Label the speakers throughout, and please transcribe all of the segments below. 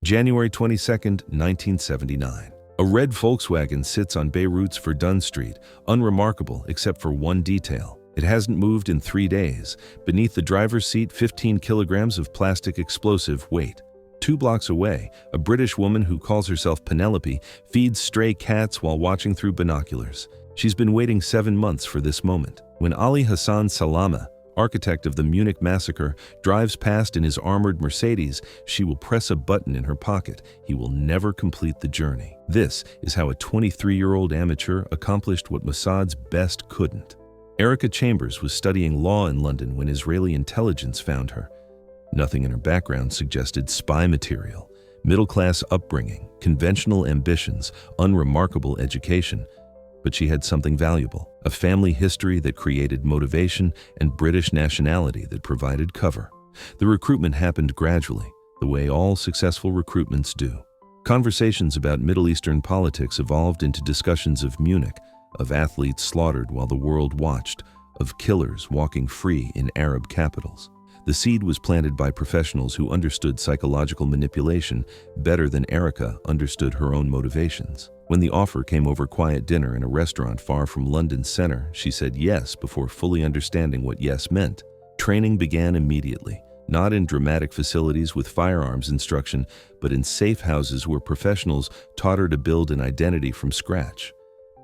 Speaker 1: January 22, 1979. A red Volkswagen sits on Beirut's Verdun Street, unremarkable except for one detail. It hasn't moved in 3 days. Beneath the driver's seat, 15 kilograms of plastic explosive weight. 2 blocks away, a British woman who calls herself Penelope feeds stray cats while watching through binoculars. She's been waiting 7 months for this moment. When Ali Hassan Salameh, architect of the Munich Massacre, drives past in his armored Mercedes, she will press a button in her pocket. He will never complete the journey. This is how a 23-year-old amateur accomplished what Mossad's best couldn't. Erica Chambers was studying law in London when Israeli intelligence found her. Nothing in her background suggested spy material. Middle-class upbringing, conventional ambitions, unremarkable education. But she had something valuable, a family history that created motivation and British nationality that provided cover. The recruitment happened gradually, the way all successful recruitments do. Conversations about Middle Eastern politics evolved into discussions of Munich, of athletes slaughtered while the world watched, of killers walking free in Arab capitals. The seed was planted by professionals who understood psychological manipulation better than Erica understood her own motivations. When the offer came over quiet dinner in a restaurant far from London's center, she said yes before fully understanding what yes meant. Training began immediately, not in dramatic facilities with firearms instruction, but in safe houses where professionals taught her to build an identity from scratch.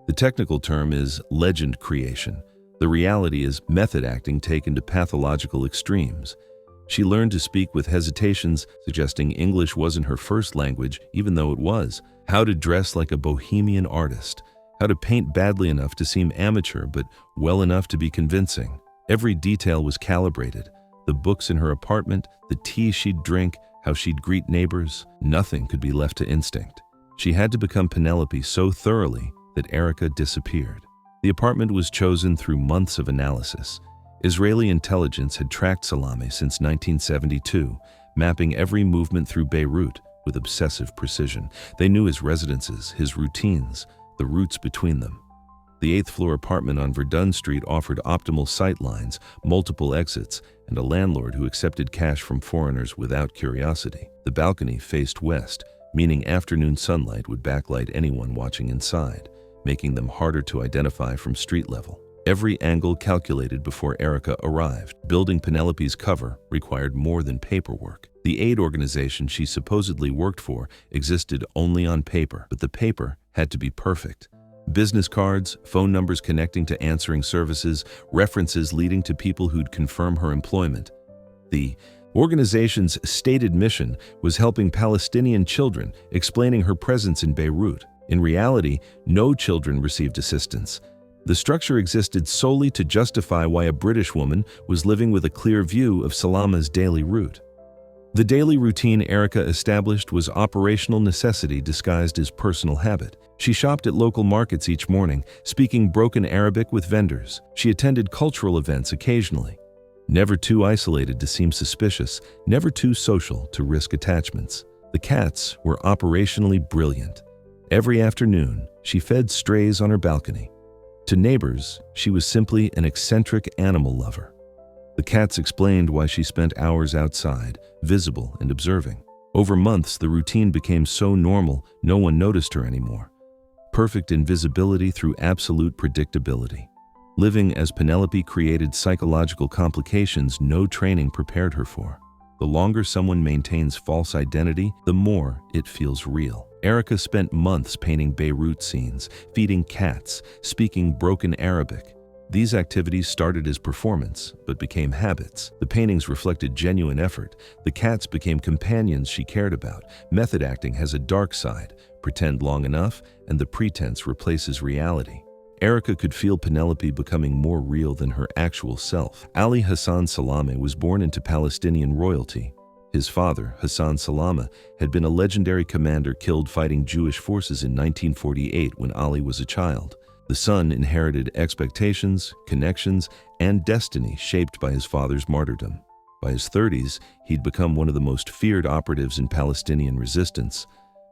Speaker 1: The technical term is legend creation. The reality is method acting taken to pathological extremes. She learned to speak with hesitations, suggesting English wasn't her first language, even though it was. How to dress like a bohemian artist. How to paint badly enough to seem amateur, but well enough to be convincing. Every detail was calibrated. The books in her apartment, the tea she'd drink, how she'd greet neighbors. Nothing could be left to instinct. She had to become Penelope so thoroughly that Erica disappeared. The apartment was chosen through months of analysis. Israeli intelligence had tracked Salameh since 1972, mapping every movement through Beirut with obsessive precision. They knew his residences, his routines, the routes between them. The 8th-floor apartment on Verdun Street offered optimal sight lines, multiple exits, and a landlord who accepted cash from foreigners without curiosity. The balcony faced west, meaning afternoon sunlight would backlight anyone watching inside, making them harder to identify from street level. Every angle calculated before Erica arrived. Building Penelope's cover required more than paperwork. The aid organization she supposedly worked for existed only on paper, but the paper had to be perfect. Business cards, phone numbers connecting to answering services, references leading to people who'd confirm her employment. The organization's stated mission was helping Palestinian children, explaining her presence in Beirut. In reality, no children received assistance. The structure existed solely to justify why a British woman was living with a clear view of Salameh's daily route. The daily routine Erica established was operational necessity disguised as personal habit. She shopped at local markets each morning, speaking broken Arabic with vendors. She attended cultural events occasionally. Never too isolated to seem suspicious, never too social to risk attachments. The cats were operationally brilliant. Every afternoon, she fed strays on her balcony. To neighbors, she was simply an eccentric animal lover. The cats explained why she spent hours outside, visible and observing. Over months, the routine became so normal, no one noticed her anymore. Perfect invisibility through absolute predictability. Living as Penelope created psychological complications no training prepared her for. The longer someone maintains false identity, the more it feels real. Erica spent months painting Beirut scenes, feeding cats, speaking broken Arabic. These activities started as performance, but became habits. The paintings reflected genuine effort. The cats became companions she cared about. Method acting has a dark side. Pretend long enough, and the pretense replaces reality. Erica could feel Penelope becoming more real than her actual self. Ali Hassan Salameh was born into Palestinian royalty. His father, Hassan Salameh, had been a legendary commander killed fighting Jewish forces in 1948 when Ali was a child. The son inherited expectations, connections, and destiny shaped by his father's martyrdom. By his 30s, he'd become one of the most feared operatives in Palestinian resistance.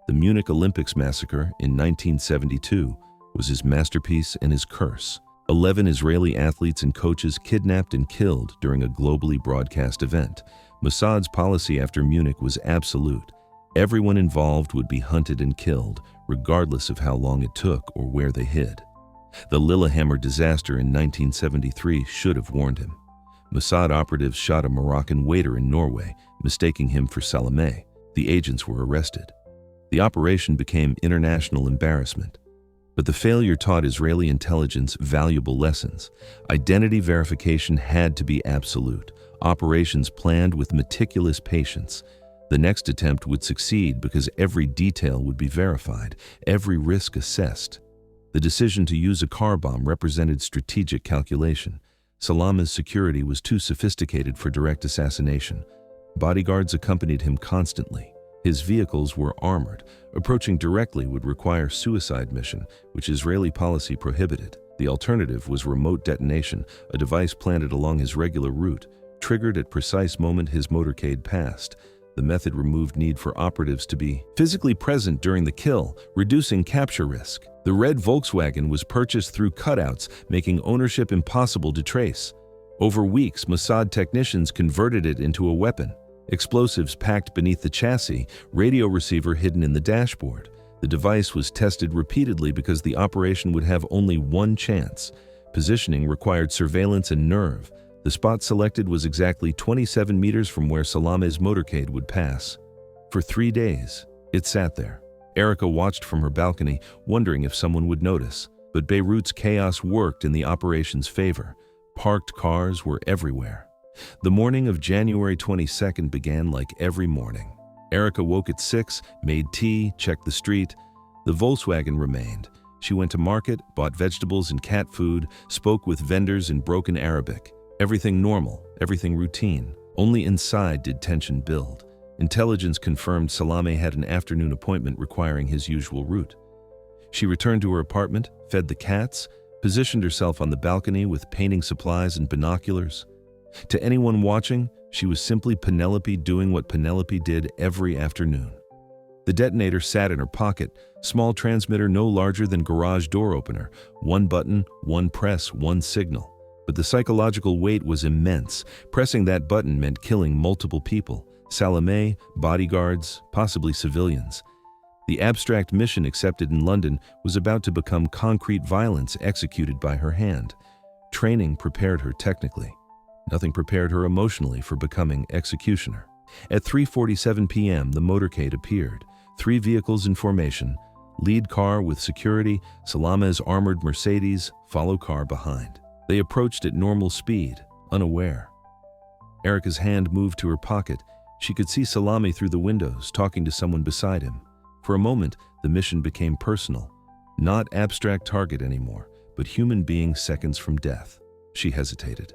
Speaker 1: The Munich Olympics massacre in 1972 was his masterpiece and his curse. 11 Israeli athletes and coaches kidnapped and killed during a globally broadcast event. Mossad's policy after Munich was absolute. Everyone involved would be hunted and killed, regardless of how long it took or where they hid. The Lillehammer disaster in 1973 should have warned him. Mossad operatives shot a Moroccan waiter in Norway, mistaking him for Salameh. The agents were arrested. The operation became international embarrassment. But the failure taught Israeli intelligence valuable lessons. Identity verification had to be absolute. Operations planned with meticulous patience. The next attempt would succeed because every detail would be verified, every risk assessed. The decision to use a car bomb represented strategic calculation. Salameh's security was too sophisticated for direct assassination. Bodyguards accompanied him constantly. His vehicles were armored. Approaching directly would require suicide mission, which Israeli policy prohibited. The alternative was remote detonation, a device planted along his regular route, triggered at precise moment his motorcade passed. The method removed need for operatives to be physically present during the kill, reducing capture risk. The red Volkswagen was purchased through cutouts, making ownership impossible to trace. Over weeks, Mossad technicians converted it into a weapon. Explosives packed beneath the chassis, radio receiver hidden in the dashboard. The device was tested repeatedly because the operation would have only one chance. Positioning required surveillance and nerve. The spot selected was exactly 27 meters from where Salameh's motorcade would pass. For 3 days, it sat there. Erica watched from her balcony, wondering if someone would notice. But Beirut's chaos worked in the operation's favor. Parked cars were everywhere. The morning of January 22nd began like every morning. Erica woke at 6, made tea, checked the street. The Volkswagen remained. She went to market, bought vegetables and cat food, spoke with vendors in broken Arabic. Everything normal, everything routine. Only inside did tension build. Intelligence confirmed Salameh had an afternoon appointment requiring his usual route. She returned to her apartment, fed the cats, positioned herself on the balcony with painting supplies and binoculars. To anyone watching, she was simply Penelope doing what Penelope did every afternoon. The detonator sat in her pocket, small transmitter no larger than garage door opener, one button, one press, one signal. But the psychological weight was immense. Pressing that button meant killing multiple people, Salameh, bodyguards, possibly civilians. The abstract mission accepted in London was about to become concrete violence executed by her hand. Training prepared her technically. Nothing prepared her emotionally for becoming executioner. At 3:47 p.m., the motorcade appeared. 3 vehicles in formation, lead car with security, Salameh's armored Mercedes, follow car behind. They approached at normal speed, unaware. Erica's hand moved to her pocket. She could see Salameh through the windows, talking to someone beside him. For a moment, the mission became personal. Not abstract target anymore, but human being seconds from death. She hesitated.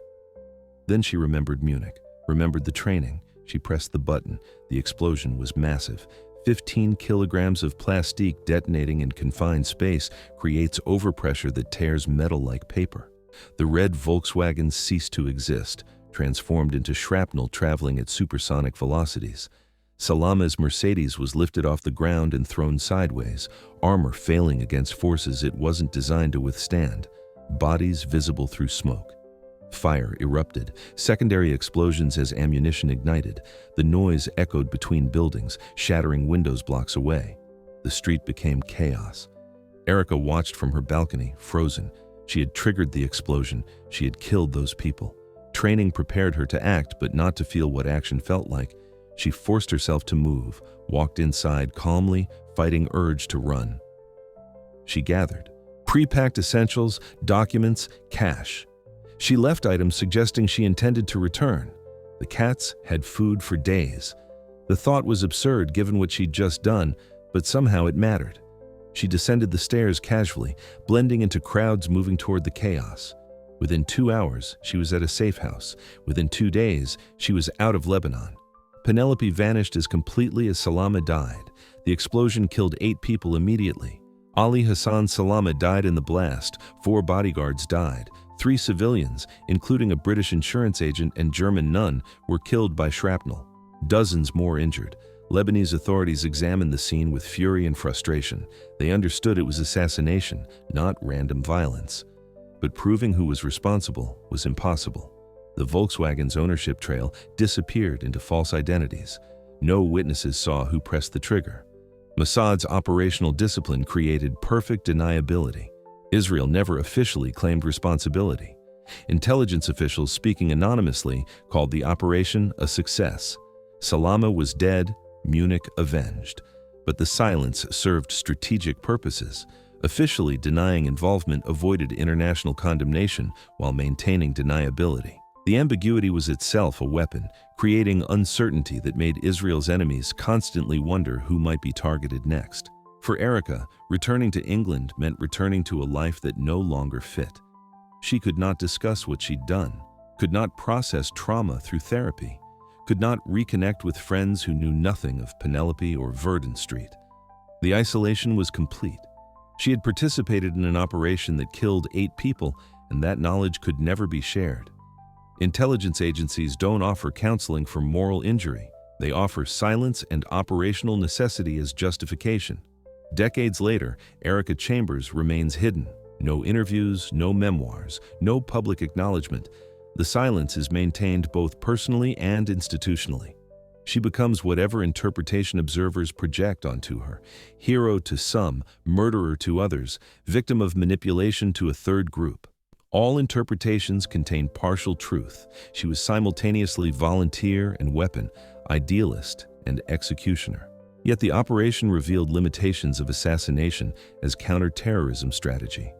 Speaker 1: Then she remembered Munich, remembered the training. She pressed the button. The explosion was massive. 15 kilograms of plastique detonating in confined space creates overpressure that tears metal like paper. The red Volkswagen ceased to exist, transformed into shrapnel traveling at supersonic velocities. Salameh's Mercedes was lifted off the ground and thrown sideways, armor failing against forces it wasn't designed to withstand, bodies visible through smoke. Fire erupted, secondary explosions as ammunition ignited. The noise echoed between buildings, shattering windows blocks away. The street became chaos. Erica watched from her balcony, frozen. She had triggered the explosion. She had killed those people. Training prepared her to act, but not to feel what action felt like. She forced herself to move, walked inside calmly, fighting urge to run. She gathered pre-packed essentials, documents, cash. She left items suggesting she intended to return. The cats had food for days. The thought was absurd given what she'd just done, but somehow it mattered. She descended the stairs casually, blending into crowds moving toward the chaos. Within 2 hours, she was at a safe house. Within 2 days, she was out of Lebanon. Penelope vanished as completely as Salama died. The explosion killed 8 people immediately. Ali Hassan Salameh died in the blast. 4 bodyguards died. 3 civilians, including a British insurance agent and German nun, were killed by shrapnel. Dozens more injured. Lebanese authorities examined the scene with fury and frustration. They understood it was assassination, not random violence. But proving who was responsible was impossible. The Volkswagen's ownership trail disappeared into false identities. No witnesses saw who pressed the trigger. Mossad's operational discipline created perfect deniability. Israel never officially claimed responsibility. Intelligence officials speaking anonymously called the operation a success. Salama was dead, Munich avenged. But the silence served strategic purposes. Officially denying involvement avoided international condemnation while maintaining deniability. The ambiguity was itself a weapon, creating uncertainty that made Israel's enemies constantly wonder who might be targeted next. For Erica, returning to England meant returning to a life that no longer fit. She could not discuss what she'd done, could not process trauma through therapy, could not reconnect with friends who knew nothing of Penelope or Verdun Street. The isolation was complete. She had participated in an operation that killed 8 people, and that knowledge could never be shared. Intelligence agencies don't offer counseling for moral injury. They offer silence and operational necessity as justification. Decades later, Erica Chambers remains hidden. No interviews, no memoirs, no public acknowledgement. The silence is maintained both personally and institutionally. She becomes whatever interpretation observers project onto her. Hero to some, murderer to others, victim of manipulation to a third group. All interpretations contain partial truth. She was simultaneously volunteer and weapon, idealist and executioner. Yet the operation revealed limitations of assassination as counter-terrorism strategy.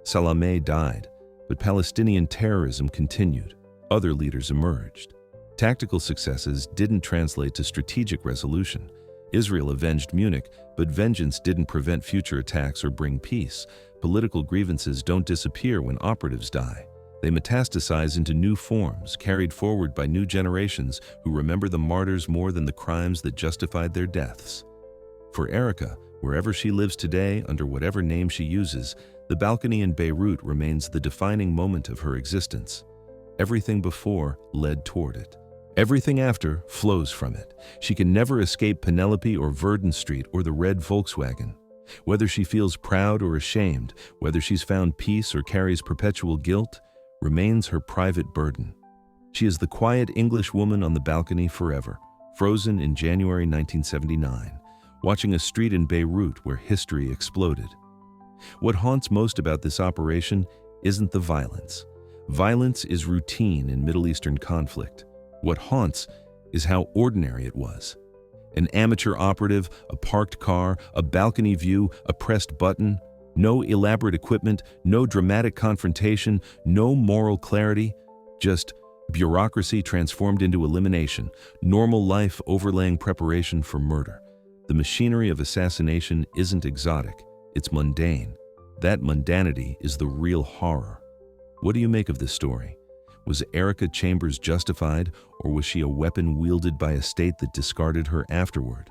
Speaker 1: Salameh died, but Palestinian terrorism continued. Other leaders emerged. Tactical successes didn't translate to strategic resolution. Israel avenged Munich, but vengeance didn't prevent future attacks or bring peace. Political grievances don't disappear when operatives die. They metastasize into new forms, carried forward by new generations who remember the martyrs more than the crimes that justified their deaths. For Erica, wherever she lives today, under whatever name she uses, the balcony in Beirut remains the defining moment of her existence. Everything before led toward it. Everything after flows from it. She can never escape Penelope or Verdun Street or the red Volkswagen. Whether she feels proud or ashamed, whether she's found peace or carries perpetual guilt, remains her private burden. She is the quiet English woman on the balcony forever, frozen in January 1979, watching a street in Beirut where history exploded. What haunts most about this operation isn't the violence. Violence is routine in Middle Eastern conflict. What haunts is how ordinary it was. An amateur operative, a parked car, a balcony view, a pressed button, no elaborate equipment, no dramatic confrontation, no moral clarity, just bureaucracy transformed into elimination, normal life overlaying preparation for murder. The machinery of assassination isn't exotic, it's mundane. That mundanity is the real horror. What do you make of this story? Was Erica Chambers justified, or was she a weapon wielded by a state that discarded her afterward?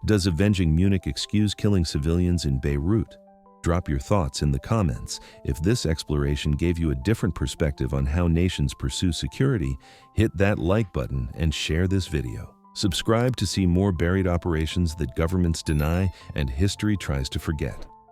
Speaker 1: Does avenging Munich excuse killing civilians in Beirut? Drop your thoughts in the comments. If this exploration gave you a different perspective on how nations pursue security, hit that like button and share this video. Subscribe to see more buried operations that governments deny and history tries to forget.